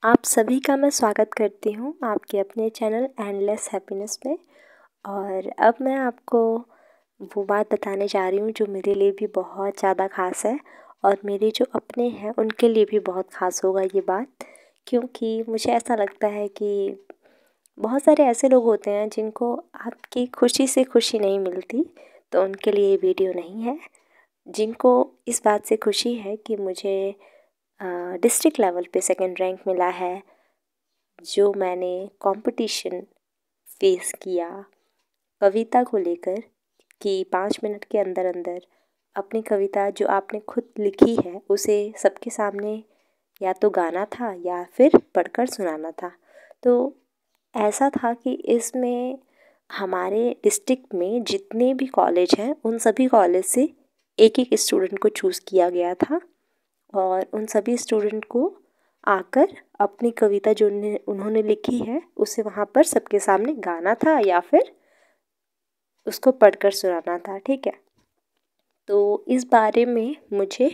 आप सभी का मैं स्वागत करती हूँ आपके अपने चैनल एंडलेस हैप्पीनेस में। और अब मैं आपको वो बात बताने जा रही हूँ जो मेरे लिए भी बहुत ज़्यादा ख़ास है और मेरे जो अपने हैं उनके लिए भी बहुत ख़ास होगा ये बात, क्योंकि मुझे ऐसा लगता है कि बहुत सारे ऐसे लोग होते हैं जिनको आपकी खुशी से खुशी नहीं मिलती, तो उनके लिए ये वीडियो नहीं है। जिनको इस बात से खुशी है कि मुझे डिस्ट्रिक्ट लेवल पे सेकंड रैंक मिला है, जो मैंने कंपटीशन फेस किया कविता को लेकर कि 5 मिनट के अंदर अंदर अपनी कविता जो आपने खुद लिखी है उसे सबके सामने या तो गाना था या फिर पढ़कर सुनाना था। तो ऐसा था कि इसमें हमारे डिस्ट्रिक्ट में जितने भी कॉलेज हैं उन सभी कॉलेज से एक एक स्टूडेंट को चूज़ किया गया था और उन सभी स्टूडेंट को आकर अपनी कविता जो उन्होंने लिखी है उसे वहाँ पर सबके सामने गाना था या फिर उसको पढ़कर सुनाना था। ठीक है, तो इस बारे में मुझे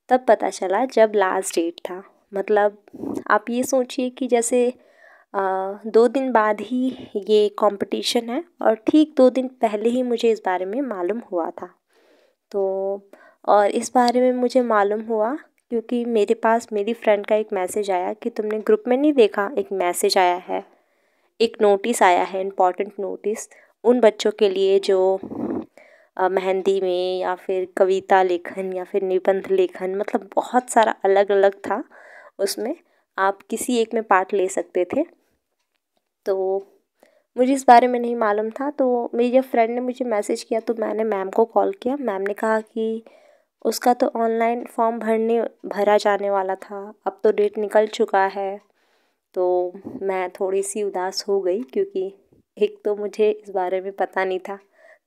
तब पता चला जब लास्ट डेट था। मतलब आप ये सोचिए कि जैसे 2 दिन बाद ही ये कंपटीशन है और ठीक 2 दिन पहले ही मुझे इस बारे में मालूम हुआ था। तो और इस बारे में मुझे मालूम हुआ क्योंकि मेरे पास मेरी फ्रेंड का एक मैसेज आया कि तुमने ग्रुप में नहीं देखा, एक मैसेज आया है, एक नोटिस आया है, इम्पॉर्टेंट नोटिस उन बच्चों के लिए जो मेहंदी में या फिर कविता लेखन या फिर निबंध लेखन, मतलब बहुत सारा अलग अलग था उसमें, आप किसी एक में पार्ट ले सकते थे। तो मुझे इस बारे में नहीं मालूम था, तो मेरी जब फ्रेंड ने मुझे मैसेज किया तो मैंने मैम को कॉल किया। मैम ने कहा कि उसका तो ऑनलाइन फॉर्म भरा जाने वाला था, अब तो डेट निकल चुका है। तो मैं थोड़ी सी उदास हो गई क्योंकि एक तो मुझे इस बारे में पता नहीं था,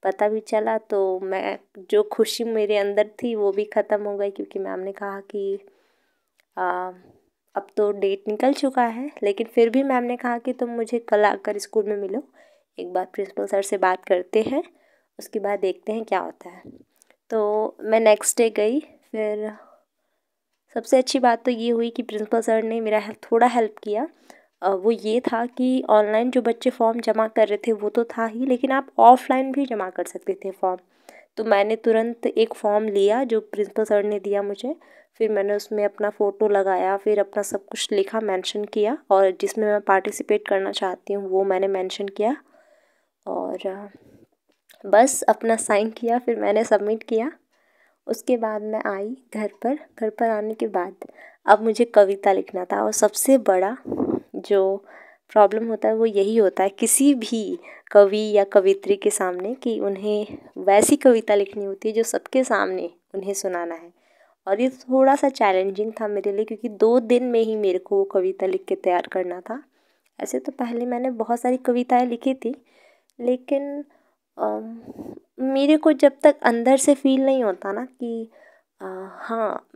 पता भी चला तो मैं जो खुशी मेरे अंदर थी वो भी ख़त्म हो गई क्योंकि मैम ने कहा कि अब तो डेट निकल चुका है। लेकिन फिर भी मैम ने कहा कि तुम मुझे कल आकर स्कूल में मिलो, एक बार प्रिंसिपल सर से बात करते हैं, उसके बाद देखते हैं क्या होता है। तो मैं नेक्स्ट डे गई। फिर सबसे अच्छी बात तो ये हुई कि प्रिंसिपल सर ने मेरा थोड़ा हेल्प किया। वो ये था कि ऑनलाइन जो बच्चे फॉर्म जमा कर रहे थे वो तो था ही, लेकिन आप ऑफलाइन भी जमा कर सकते थे फॉर्म। तो मैंने तुरंत एक फ़ॉर्म लिया जो प्रिंसिपल सर ने दिया मुझे। फिर मैंने उसमें अपना फ़ोटो लगाया, फिर अपना सब कुछ लिखा, मेंशन किया, और जिसमें मैं पार्टिसिपेट करना चाहती हूँ वो मैंने मेंशन किया और बस अपना साइन किया। फिर मैंने सबमिट किया। उसके बाद मैं आई घर पर आने के बाद अब मुझे कविता लिखना था। और सबसे बड़ा जो प्रॉब्लम होता है वो यही होता है किसी भी कवि या कवियत्री के सामने कि उन्हें वैसी कविता लिखनी होती है जो सबके सामने उन्हें सुनाना है। और ये थोड़ा सा चैलेंजिंग था मेरे लिए क्योंकि 2 दिन में ही मेरे को वो कविता लिख के तैयार करना था। ऐसे तो पहले मैंने बहुत सारी कविताएं लिखी थी, लेकिन मेरे को जब तक अंदर से फील नहीं होता ना कि हाँ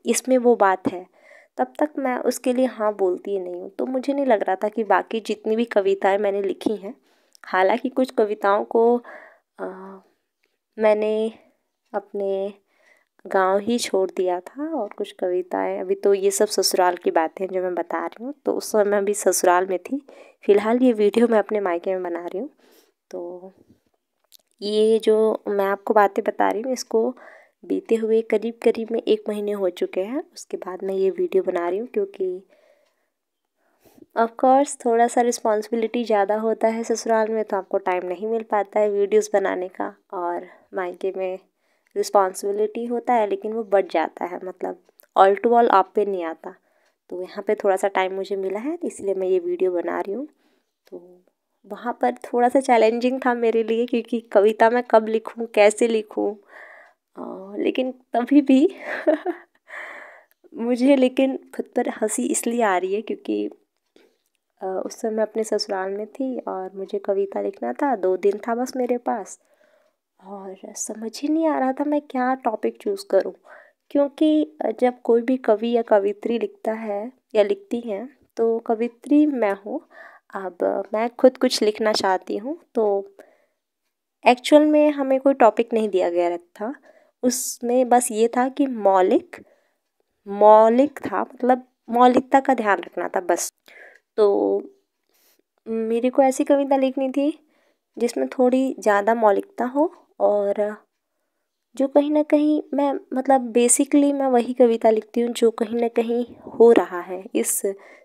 इसमें वो बात है, तब तक मैं उसके लिए हाँ बोलती ही नहीं हूँ। तो मुझे नहीं लग रहा था कि बाकी जितनी भी कविताएं मैंने लिखी हैं, हालांकि कुछ कविताओं को मैंने अपने गांव ही छोड़ दिया था और कुछ कविताएं, अभी तो ये सब ससुराल की बातें जो मैं बता रही हूँ, तो उस समय मैं भी ससुराल में थी। फ़िलहाल ये वीडियो मैं अपने मायके में बना रही हूँ। तो ये जो मैं आपको बातें बता रही हूँ इसको बीते हुए करीब में 1 महीने हो चुके हैं। उसके बाद मैं ये वीडियो बना रही हूँ क्योंकि ऑफ कोर्स थोड़ा सा रिस्पॉन्सिबिलिटी ज़्यादा होता है ससुराल में, तो आपको टाइम नहीं मिल पाता है वीडियोस बनाने का, और मायके में रिस्पॉन्सिबिलिटी होता है लेकिन वो बढ़ जाता है, मतलब ऑल टू ऑल आप पे नहीं आता। तो यहाँ पे थोड़ा सा टाइम मुझे मिला है इसलिए मैं ये वीडियो बना रही हूँ। तो वहाँ पर थोड़ा सा चैलेंजिंग था मेरे लिए क्योंकि कविता मैं कब लिखूँ, कैसे लिखूँ, लेकिन तभी भी मुझे लेकिन खुद पर हंसी इसलिए आ रही है क्योंकि उस समय मैं अपने ससुराल में थी और मुझे कविता लिखना था। 2 दिन था बस मेरे पास और समझ ही नहीं आ रहा था मैं क्या टॉपिक चूज़ करूं, क्योंकि जब कोई भी कवि या कवित्री लिखता है या लिखती हैं तो कवित्री मैं हूँ। अब मैं खुद कुछ लिखना चाहती हूँ तो एक्चुअल में हमें कोई टॉपिक नहीं दिया गया था उसमें, बस ये था कि मौलिक था, मतलब मौलिकता का ध्यान रखना था बस। तो मेरे को ऐसी कविता लिखनी थी जिसमें थोड़ी ज़्यादा मौलिकता हो, और जो कहीं ना कहीं मैं मतलब बेसिकली मैं वही कविता लिखती हूँ जो कहीं ना कहीं हो रहा है, इस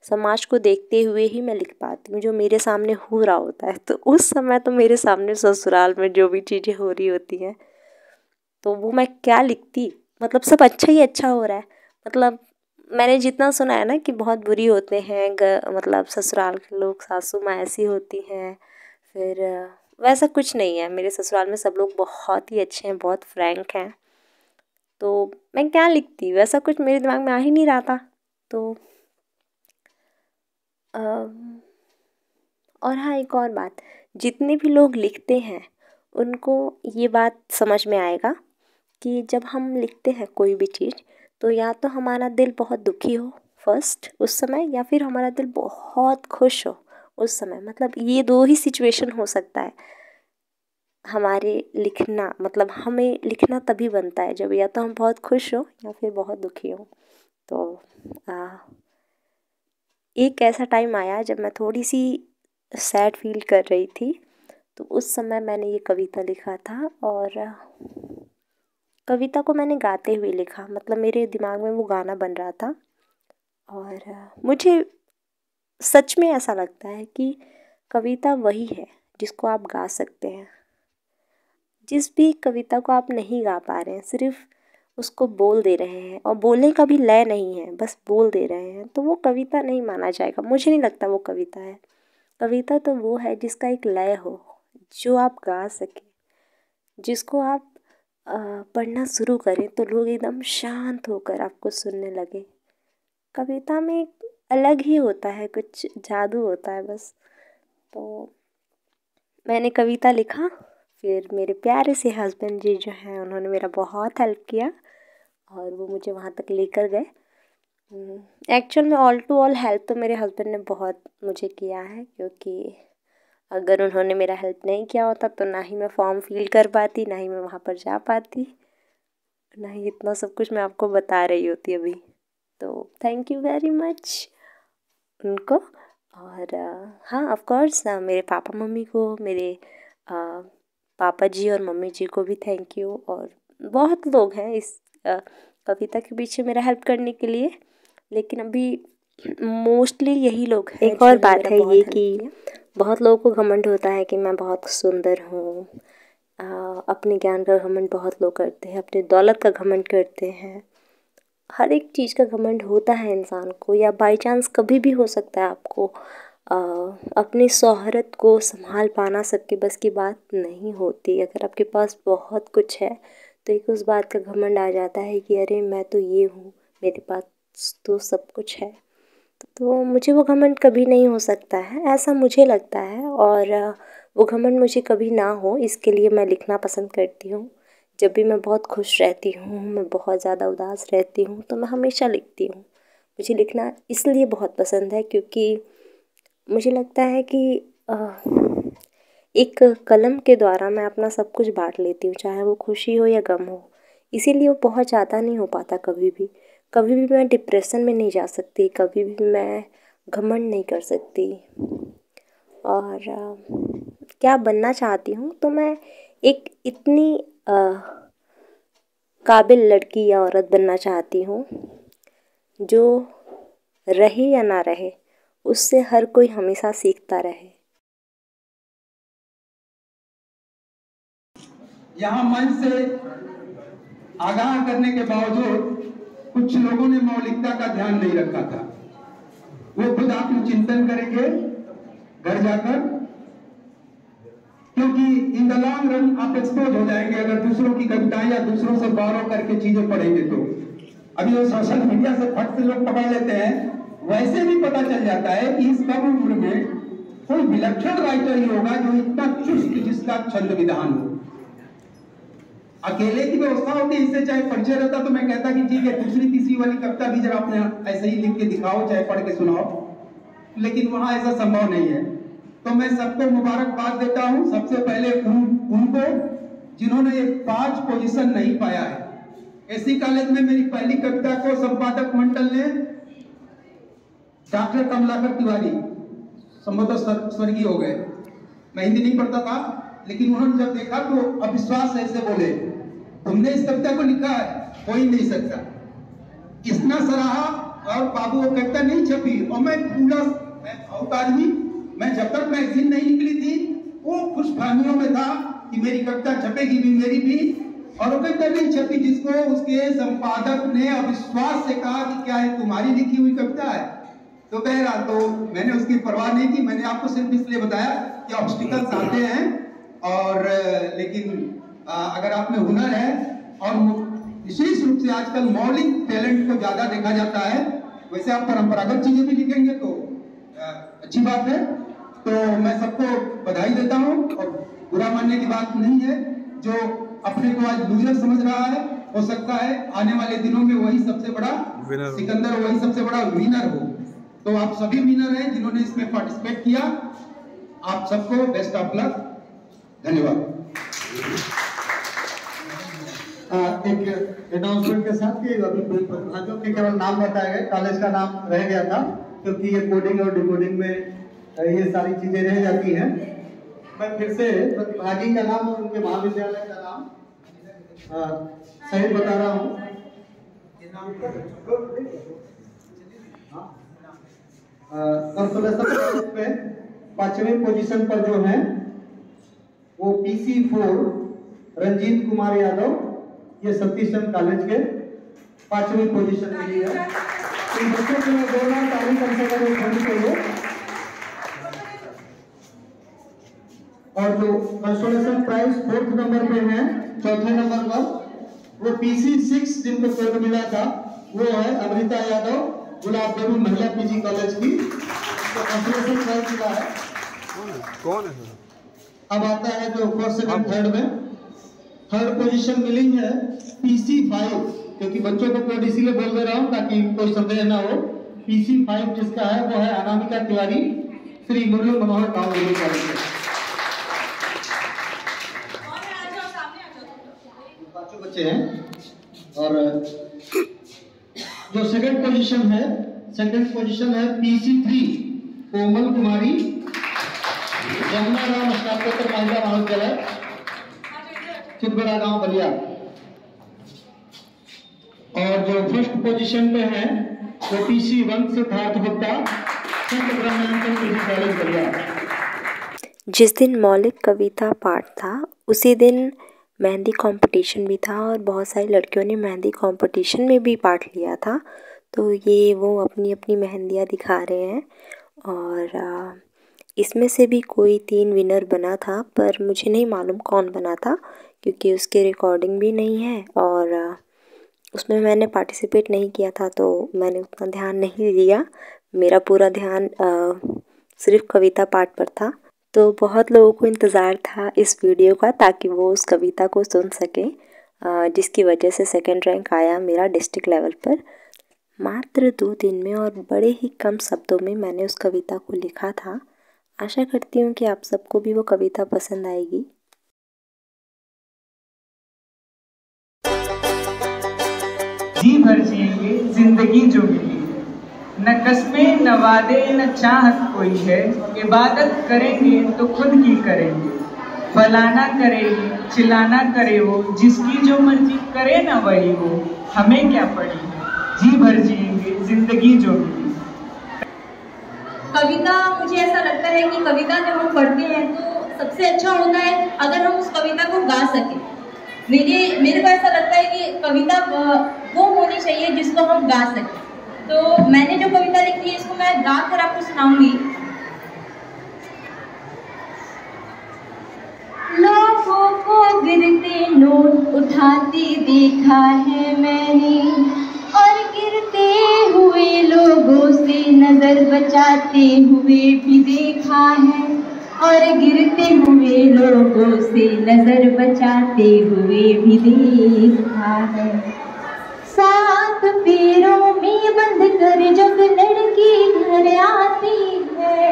समाज को देखते हुए ही मैं लिख पाती हूँ, जो मेरे सामने हो रहा होता है। तो उस समय तो मेरे सामने ससुराल में जो भी चीज़ें हो रही होती हैं तो वो मैं क्या लिखती, मतलब सब अच्छा ही अच्छा हो रहा है। मतलब मैंने जितना सुना है ना कि बहुत बुरी होते हैं मतलब ससुराल के लोग, सासू माँ ऐसी होती हैं, फिर वैसा कुछ नहीं है। मेरे ससुराल में सब लोग बहुत ही अच्छे हैं, बहुत फ्रैंक हैं। तो मैं क्या लिखती, वैसा कुछ मेरे दिमाग में आ ही नहीं रहा था। तो और हाँ, एक और बात, जितने भी लोग लिखते हैं उनको ये बात समझ में आएगा कि जब हम लिखते हैं कोई भी चीज़, तो या तो हमारा दिल बहुत दुखी हो फर्स्ट उस समय, या फिर हमारा दिल बहुत खुश हो उस समय। मतलब ये दो ही सिचुएशन हो सकता है हमारे लिखना, मतलब हमें लिखना तभी बनता है जब या तो हम बहुत खुश हो या फिर बहुत दुखी हो। तो एक ऐसा टाइम आया जब मैं थोड़ी सी सैड फील कर रही थी, तो उस समय मैंने ये कविता लिखा था। और कविता को मैंने गाते हुए लिखा, मतलब मेरे दिमाग में वो गाना बन रहा था। और मुझे सच में ऐसा लगता है कि कविता वही है जिसको आप गा सकते हैं। जिस भी कविता को आप नहीं गा पा रहे हैं, सिर्फ उसको बोल दे रहे हैं, और बोलने का भी लय नहीं है, बस बोल दे रहे हैं, तो वो कविता नहीं माना जाएगा। मुझे नहीं लगता वो कविता है। कविता तो वो है जिसका एक लय हो, जो आप गा सकें, जिसको आप पढ़ना शुरू करें तो लोग एकदम शांत होकर आपको सुनने लगे। कविता में एक अलग ही होता है, कुछ जादू होता है बस। तो मैंने कविता लिखा, फिर मेरे प्यारे से हस्बैंड जी जो हैं उन्होंने मेरा बहुत हेल्प किया, और वो मुझे वहाँ तक लेकर गए। एक्चुअल में ऑल टू ऑल हेल्प तो मेरे हस्बैंड ने बहुत मुझे किया है, क्योंकि अगर उन्होंने मेरा हेल्प नहीं किया होता तो ना ही मैं फॉर्म फिल कर पाती, ना ही मैं वहाँ पर जा पाती, ना ही इतना सब कुछ मैं आपको बता रही होती अभी। तो थैंक यू वेरी मच उनको। और हाँ, ऑफ कोर्स मेरे पापा मम्मी को, मेरे पापा जी और मम्मी जी को भी थैंक यू। और बहुत लोग हैं इस कविता के पीछे मेरा हेल्प करने के लिए, लेकिन अभी मोस्टली यही लोग हैं। एक और बात है ये कि बहुत लोगों को घमंड होता है कि मैं बहुत सुंदर हूँ। अपने ज्ञान का घमंड बहुत लोग करते हैं, अपनी दौलत का घमंड करते हैं। हर एक चीज़ का घमंड होता है इंसान को, या बाई चांस कभी भी हो सकता है आपको। अपनी शोहरत को संभाल पाना सबके बस की बात नहीं होती। अगर आपके पास बहुत कुछ है तो एक उस बात का घमंड आ जाता है कि अरे मैं तो ये हूँ, मेरे पास तो सब कुछ है। तो मुझे वो घमंड कभी नहीं हो सकता है, ऐसा मुझे लगता है। और वो घमंड मुझे कभी ना हो, इसके लिए मैं लिखना पसंद करती हूँ। जब भी मैं बहुत खुश रहती हूँ, मैं बहुत ज़्यादा उदास रहती हूँ, तो मैं हमेशा लिखती हूँ। मुझे लिखना इसलिए बहुत पसंद है क्योंकि मुझे लगता है कि एक कलम के द्वारा मैं अपना सब कुछ बांट लेती हूँ, चाहे वो खुशी हो या गम हो। इसीलिए वो बहुत ज़्यादा नहीं हो पाता कभी भी। कभी भी मैं डिप्रेशन में नहीं जा सकती, कभी भी मैं घमंड नहीं कर सकती। और क्या बनना चाहती हूँ, तो मैं एक इतनी काबिल लड़की या औरत बनना चाहती हूँ जो रहे या ना रहे, उससे हर कोई हमेशा सीखता रहे। यहाँ मंच से आगाह करने के बावजूद कुछ लोगों ने मौलिकता का ध्यान नहीं रखा था। वो खुद आत्मचिंतन करेंगे घर जाकर, क्योंकि इन द लॉन्ग रन आप एक्सपोज हो जाएंगे अगर दूसरों की कविताएं या दूसरों से गौरव करके चीजें पढ़ेंगे। तो अभी वो सोशल मीडिया से फट से लोग पकड़ लेते हैं, वैसे भी पता चल जाता है कि इस कम उम्र में कोई विलक्षण राइटर ही होगा जो इतना चुस्त जिसका छंद विधान हो। अकेले की व्यवस्था होती, इससे चाहे परिचय रहता तो मैं कहता कि ठीक है, दूसरी तीसरी वाली कविता भी जरा अपने ऐसे ही लिख के दिखाओ, चाहे पढ़ के सुनाओ, लेकिन वहां ऐसा संभव नहीं है। तो मैं सबको मुबारकबाद देता हूं, सबसे पहले उनको जिन्होंने ये 5 पोजीशन नहीं पाया है। एससी कॉलेज में मेरी पहली कविता को संपादक मंडल ने डॉक्टर कमलाकर तिवारी संभवतः स्वर्गीय हो गए। मैं हिंदी नहीं पढ़ता था, लेकिन उन्होंने जब देखा तो अविश्वास ऐसे बोले, तुमने इस कविता को लिखा है, हो ही नहीं सकता। इतना सराहा और बाबू वो कविता नहीं छपी। और मैं बहुत आदमी, मैं जब तक मैगजीन नहीं निकली थी वो खुशफहमियों में था कि मेरी कविता छपेगी भी, मेरी भी, और वो कविता नहीं छपी जिसको उसके संपादक ने अविश्वास से कहा कि क्या है तुम्हारी लिखी हुई कविता है। तो बहरहाल तो मैंने उसकी परवाह नहीं की। मैंने आपको सिर्फ इसलिए बताया कि ऑब्स्टिकल्स आते हैं, और लेकिन अगर आप में हुनर है और विशेष रूप से आजकल मौलिक टैलेंट को ज्यादा देखा जाता है, वैसे आप परंपरागत चीजें भी लिखेंगे तो अच्छी बात है। तो मैं सबको बधाई देता हूँ और बुरा मानने की बात नहीं है। जो अपने को आज लूजर समझ रहा है, हो सकता है आने वाले दिनों में वही सबसे बड़ा सिकंदर, वही सबसे बड़ा विनर हो। तो आप सभी विनर हैं जिन्होंने इसमें पार्टिसिपेट किया। आप सबको बेस्ट ऑफ लक। धन्यवाद। एक अनाउंसमेंट के साथ कि अभी प्रतिभागियों के केवल नाम बताए गए, कॉलेज का नाम रह गया था क्योंकि ये कोडिंग और डिकोडिंग में ये सारी चीजें रह जाती हैं। मैं फिर से प्रतिभागी का नाम और उनके महाविद्यालय का नाम सही बता रहा हूँ। कंसोलेशन पे 5वीं पोजीशन पर जो है वो PC4 रंजीत कुमार यादव, ये सतीश चंद्र कॉलेज के 5वीं पोजीशन मिली है। इन बच्चों के लिए दो नाम तारीख कर सकते। और जो कंसोलेशन प्राइज 4th नंबर पे है, 4थे नंबर पर वो PC6 जिनको कोड मिला था वो है अमृता यादव, गुलाब देवी महिला PG कॉलेज की। तो कंसोलेशन प्राइज मिला है। कौन है? अब आता है जो 1st, 2nd, 3rd में 3rd पोजीशन मिली है PC5, क्योंकि बच्चों को कोड इसीलिए बोल दे रहा हूँ ताकि कोई संदेह ना हो। PC5 जिसका है वो है अनामिका तिवारी, श्री मुरली मनोहर गाँव कॉलेज। बच्चे हैं। और जो सेकंड पोजीशन है PC3 कोमल कुमारी, जमुना राम स्नातकोत्तर महिला महाविद्यालय, चितबड़ा गांव बलिया। और जो 1st पोजीशन पे है वो PC1 सिद्धार्थ गुप्ता, संत ब्रह्मानंद PG कॉलेज बलिया। जिस दिन मौलिक कविता पाठ था उसी दिन मेहंदी कंपटीशन भी था और बहुत सारी लड़कियों ने मेहंदी कंपटीशन में भी पार्ट लिया था। तो ये वो अपनी अपनी मेहंदियाँ दिखा रहे हैं। और इसमें से भी कोई 3 विनर बना था, पर मुझे नहीं मालूम कौन बना था क्योंकि उसकी रिकॉर्डिंग भी नहीं है और उसमें मैंने पार्टिसिपेट नहीं किया था, तो मैंने उतना ध्यान नहीं दिया। मेरा पूरा ध्यान सिर्फ कविता पाठ पर था। तो बहुत लोगों को इंतज़ार था इस वीडियो का ताकि वो उस कविता को सुन सकें, जिसकी वजह से 2nd रैंक आया मेरा डिस्ट्रिक्ट लेवल पर। मात्र 2 दिन में और बड़े ही कम शब्दों में मैंने उस कविता को लिखा था। आशा करती हूँ कि आप सबको भी वो कविता पसंद आएगी। जी भर जिएंगे जिंदगी जो मिली, न कस्बे न वादे न चाहत कोई है, इबादत करेंगे तो खुद की करेंगे, फलाना करेगी चिल्लाना करे वो, जिसकी जो मर्जी करे ना वही वो, हमें क्या पड़ी है, जी भर जिएंगे जिंदगी जो मिली। कविता, मुझे ऐसा लगता है कि कविता जब हम पढ़ते हैं तो सबसे अच्छा होता है अगर हम उस कविता को गा सकें। मेरे को ऐसा लगता है कि कविता वो होनी चाहिए जिसको हम गा सकें। तो मैंने जो कविता लिखी है इसको मैं गा कर आपको सुनाऊंगी। लोगों को गिरते नोट उठाते देखा है मैंने, और गिरते हुए लोगों से नजर बचाते हुए भी देखा है, और गिरते हुए लोगों से नजर बचाते हुए भी देखा है। 7 पैरों में बंद कर जब लड़की घर आती है,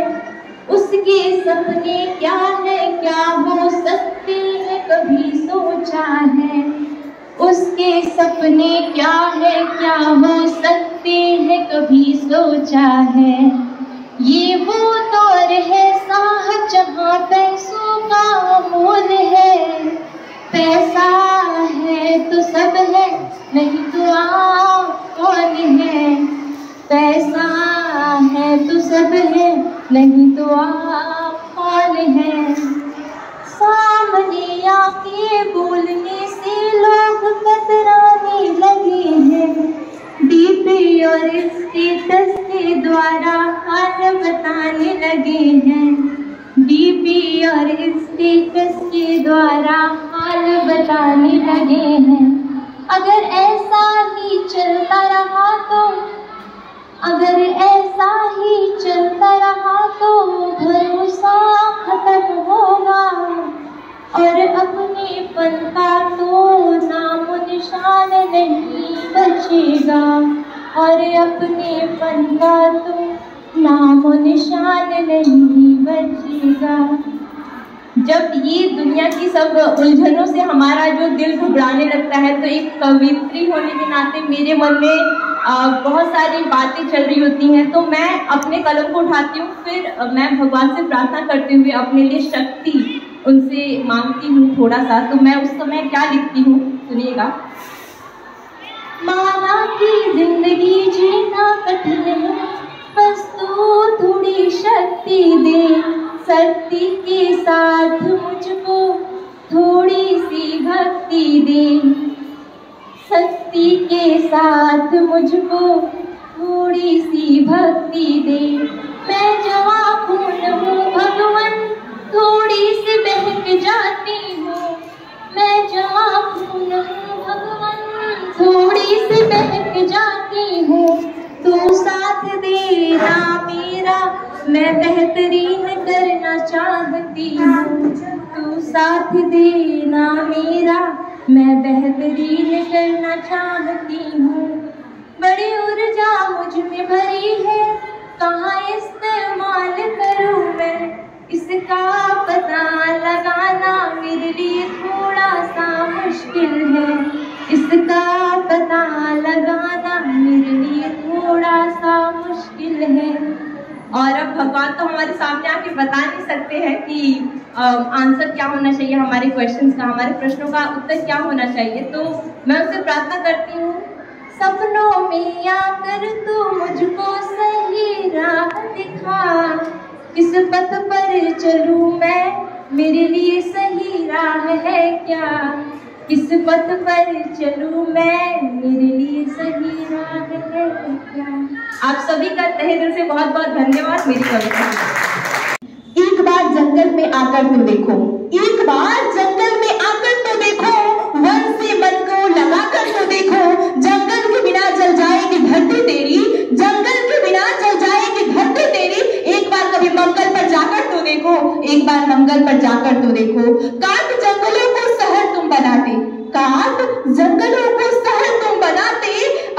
उसके सपने क्या है क्या हो सकते हैं कभी सोचा है, उसके सपने क्या है क्या हो सकते सकते हैं कभी सोचा है। ये वो दौर है साहब जहाँ पैसों का मोल है। पैसा है तो सब है, नहीं तो आप कौन है। पैसा है तो सब है, नहीं तो आप कौन है। सामने आके बोलने से लोग कतराने लगे हैं। डीपी और स्टेटस के द्वारा हाल बताने लगे हैं। डीपी और स्टेटस के द्वारा हाल बताने लगे हैं। अगर ऐसा ही चलता रहा तो, अगर ऐसा ही चलता रहा तो भरोसा खत्म होगा और अपनेपन का तो नामो निशान नहीं बचेगा। और अपनेपन का तो नामो निशान नहीं बचेगा। जब ये दुनिया की सब उलझनों से हमारा जो दिल घबराने लगता है तो एक कवित्री होने के नाते मेरे मन में बहुत सारी बातें चल रही होती हैं। तो मैं अपने कलम को उठाती हूँ, फिर मैं भगवान से प्रार्थना करते हुए अपने लिए शक्ति उनसे मांगती हूँ थोड़ा सा। तो मैं उस समय क्या लिखती हूँ सुनिएगा। माना कि जिंदगी जीना कठिन है, बस तू थोड़ी शक्ति दे। शक्ति के साथ मुझको थोड़ी सी भक्ति दे। शक्ति के साथ मुझको थोड़ी सी भक्ति दे। मैं जवां खून हूँ भगवान, थोड़ी सी बहक जाती हूँ। मैं जवां खून हूँ भगवान, थोड़ी सी बहक जाती हूँ। तू साथ देना मेरा, मैं बेहतरीन करना चाहती हूँ। तू साथ देना मेरा, मैं बेहतरीन करना चाहती हूँ। बड़ी ऊर्जा मुझ में भरी है, कहाँ इस्तेमाल करूँ मैं। इसका पता लगाना मेरे लिए थोड़ा सा मुश्किल है। इसका पता लगाना मेरे लिए थोड़ा सा मुश्किल है। और अब भगवान तो हमारे सामने आके बता नहीं सकते हैं कि आंसर क्या होना चाहिए हमारे क्वेश्चंस का, हमारे प्रश्नों का उत्तर क्या होना चाहिए। तो मैं उनसे प्रार्थना करती हूँ, सपनों में आकर तू मुझको सही राह दिखा। किस पथ पर चलूं मैं, मेरे लिए सही राह है क्या। किस पथ पर चलूं मैं, मेरे लिए सही राह है क्या। आप सभी का तहे दिल से बहुत बहुत धन्यवाद। मेरी कविता एक बार जंगल में आकर तो देखो, एक बार जंगल में आकर तो देखो, वन से मन को लगाकर तो देखो। जंगल के बिना जल जाएगी धरती तेरी, जंगल के बिना जल जाएगी धरती तेरी। एक बार कभी मंगल पर जाकर तो देखो, एक बार मंगल पर जाकर तो देखो। काट जंगलों को शहर तुम बनाते, काट जंगलों को शहर तुम बनाते।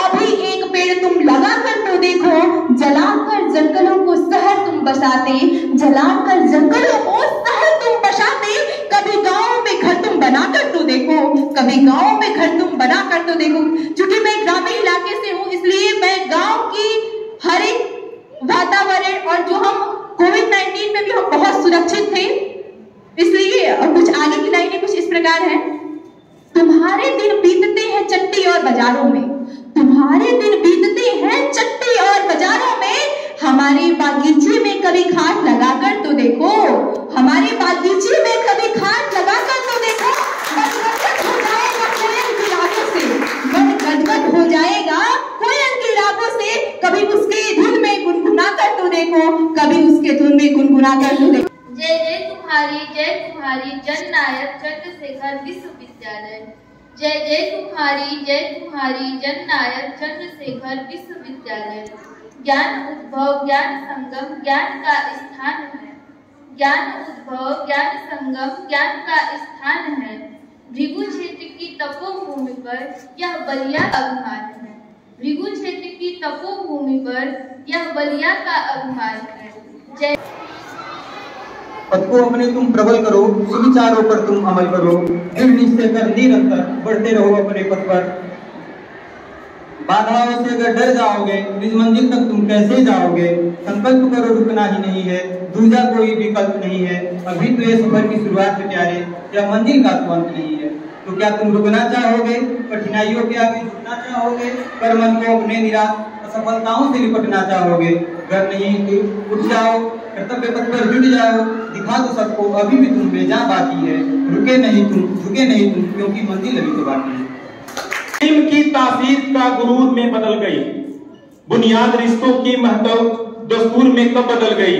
अभी एक पेड़ तुम लगाकर तो देखो, जलाकर जंगलों को शहर तुम बसाते, जलाकर जंगलों को शहर तुम बसाते। कभी गांव में घर तुम बनाकर तो देखो, कभी गांव में घर तुम बनाकर तो देखो। क्योंकि मैं ग्रामीण इलाके से हूँ, इसलिए मैं गांव की हर एक वातावरण और जो हम कोविड-19 में भी हम बहुत सुरक्षित थे। इसलिए कुछ आगे की लाइनें कुछ इस प्रकार है। तुम्हारे दिन बीतते हैं चट्टी और बाजारों में, तुम्हारे दिन बीतते हैं चट्टी और बाजारों में। हमारे बागीचे में कभी खाट लगाकर तो देखो, हमारे बागीचे में कभी खाट लगाकर तो देखो। गदगद हो जाएगा कोयल की रागों से, गदगद हो जाएगा कोयल की रागों से। कभी उसके धुन में गुनगुना कर तो देखो, कभी उसके धुन में गुनगुना कर तो देखो। जय जय तुम्हारी जननायक चंद्रशेखर विश्वविद्यालय। जय जय तुम्हारी जननायक चंद्रशेखर विश्वविद्यालय। ज्ञान उद्भव ज्ञान संगम ज्ञान का स्थान है, ज्ञान उद्भव ज्ञान संगम ज्ञान का स्थान है। भृगु क्षेत्र की तपोभूमि पर यह बलिया का अभिमान है, भृगु क्षेत्र की तपोभूमि पर यह बलिया का अभिमान है। जय। पथ को अपने तुम प्रबल करो, सुविचारों पर तुम अमल करो, दृढ़ निश्चय कर निरंतर बढ़ते रहो अपने पथ पर। बाधाओं से अगर डर जाओगे इस मंजिल तक तुम कैसे जाओगे। संकल्प करो रुकना ही नहीं है, दूसरा कोई विकल्प नहीं है। अभी तो ये सफर की शुरुआत है प्यारे, यह मंजिल का तो अंत नहीं है। तो क्या तुम रुकना चाहोगे, कठिनाइयों के आगे झुकना चाहोगे, कर मन को अपने निराश असफलताओं से निपटना चाहोगे। अगर नहीं तो उठ जाओ, कर्तव्य पथ पर जुट जाओ, दिखा दो सबको अभी भी तुम में जहाँ बाकी है। रुके नहीं तुम, झुके नहीं तुम, क्योंकि मंजिल अभी तो बाकी है। इल्म की तासीर का गुरूर में बदल गई, बुनियाद रिश्तों की महत्व दस्तूर में कब बदल गई,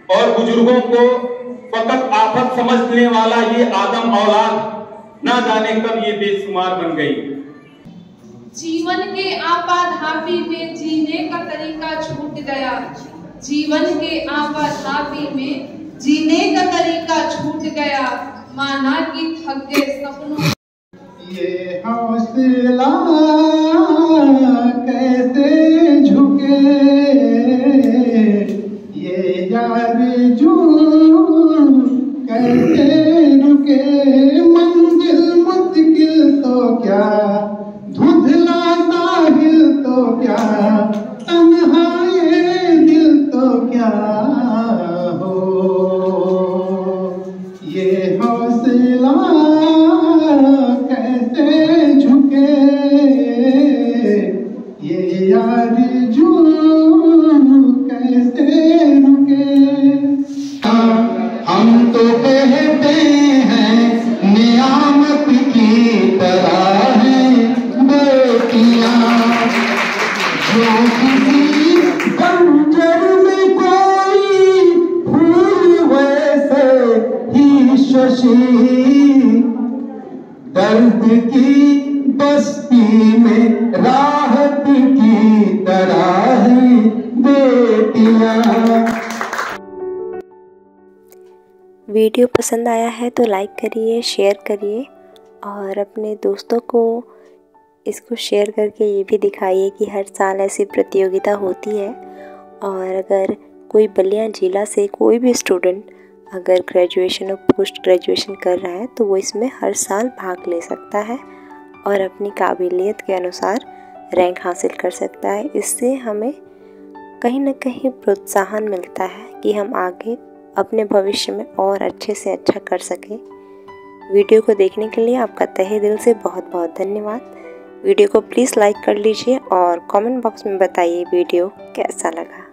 और बुजुर्गों को फकत आफत समझने वाला ये आदम औलाद ना जाने कब ये बेशुमार बन गई। जीवन के आपाधापी में जीने का तरीका छूट गया, जीवन के आपाधापी में जीने का तरीका छूट गया, माना कि थक गए सपनों। ये हौसला कैसे झुके, ये यारजू कैसे रुके। मंजिल मुश्किल तो क्या, धुंधला साहिल तो क्या, तन्हा ये दिल तो क्या हो। ये हौसला कैसे झुके, ये यारजू कैसे रुके। हम तो कहते हैं नियामत की तरह है बेटियां, जो किसी बंजर में कोई फूल वैसे ही शशि, दर्द की बस्ती में राहत की तरह है बेटियां। वीडियो पसंद आया है तो लाइक करिए, शेयर करिए और अपने दोस्तों को इसको शेयर करके ये भी दिखाइए कि हर साल ऐसी प्रतियोगिता होती है। और अगर कोई बलिया जिला से कोई भी स्टूडेंट अगर ग्रेजुएशन और पोस्ट ग्रेजुएशन कर रहा है तो वो इसमें हर साल भाग ले सकता है और अपनी काबिलियत के अनुसार रैंक हासिल कर सकता है। इससे हमें कहीं ना कहीं प्रोत्साहन मिलता है कि हम आगे अपने भविष्य में और अच्छे से अच्छा कर सकें। वीडियो को देखने के लिए आपका तहे दिल से बहुत बहुत धन्यवाद। वीडियो को प्लीज़ लाइक कर लीजिए और कमेंट बॉक्स में बताइए वीडियो कैसा लगा।